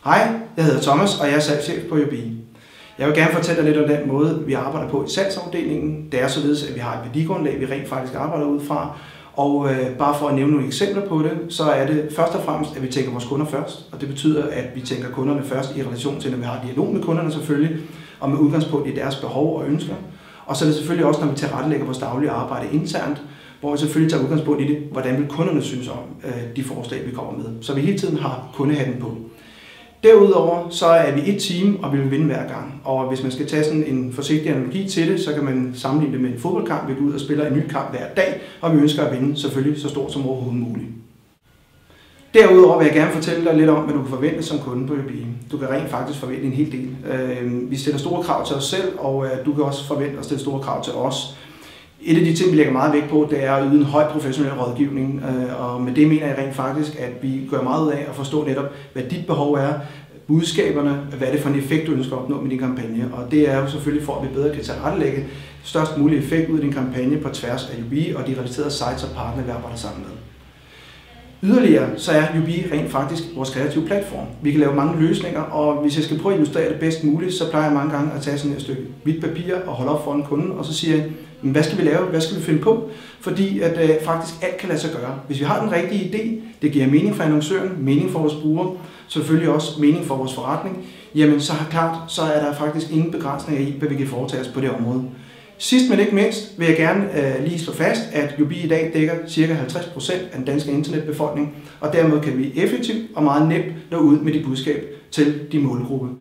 Hej, jeg hedder Thomas, og jeg er salgschef på UBI. Jeg vil gerne fortælle dig lidt om den måde, vi arbejder på i salgsafdelingen. Det er således, at vi har et værdigrundlag, vi rent faktisk arbejder ud fra. Og bare for at nævne nogle eksempler på det, så er det først og fremmest, at vi tænker vores kunder først. Og det betyder, at vi tænker kunderne først i relation til, når vi har dialog med kunderne selvfølgelig, og med udgangspunkt i deres behov og ønsker. Og så er det selvfølgelig også, når vi tilrettelægger vores daglige arbejde internt, hvor vi selvfølgelig tager udgangspunkt i det, hvordan vil kunderne synes om de forslag, vi kommer med. Så vi hele tiden har kundehatten på. Derudover så er vi et team, og vi vil vinde hver gang. Og hvis man skal tage sådan en forsigtig analogi til det, så kan man sammenligne det med en fodboldkamp. Vi går ud og spiller en ny kamp hver dag, og vi ønsker at vinde selvfølgelig så stort som overhovedet muligt. Derudover vil jeg gerne fortælle dig lidt om, hvad du kan forvente som kunde på UBI. Du kan rent faktisk forvente en hel del. Vi stiller store krav til os selv, og du kan også forvente at stille store krav til os. Et af de ting, vi lægger meget vægt på, det er at yde en høj professionel rådgivning, og med det mener jeg rent faktisk, at vi gør meget ud af at forstå netop, hvad dit behov er, budskaberne, hvad er det for en effekt, du ønsker at opnå med din kampagne. Og det er jo selvfølgelig for, at vi bedre kan tilrettelægge størst mulig effekt ud af din kampagne på tværs af UBI og de relaterede sites og partnere, vi arbejder sammen med. Yderligere så er UBI rent faktisk vores kreative platform. Vi kan lave mange løsninger, og hvis jeg skal prøve at illustrere det bedst muligt, så plejer jeg mange gange at tage sådan et stykke hvidt papir og holde op foran kunden, og så siger jeg, hvad skal vi lave, hvad skal vi finde på? Fordi at faktisk alt kan lade sig gøre. Hvis vi har den rigtige idé, det giver mening for annoncøren, mening for vores brugere, selvfølgelig også mening for vores forretning, jamen så klart, så er der faktisk ingen begrænsninger i, hvad vi kan foretage os på det område. Sidst men ikke mindst vil jeg gerne lige slå fast, at UBI i dag dækker ca. 50% af den danske internetbefolkning, og dermed kan vi effektivt og meget nemt nå ud med de budskab til de målgruppe.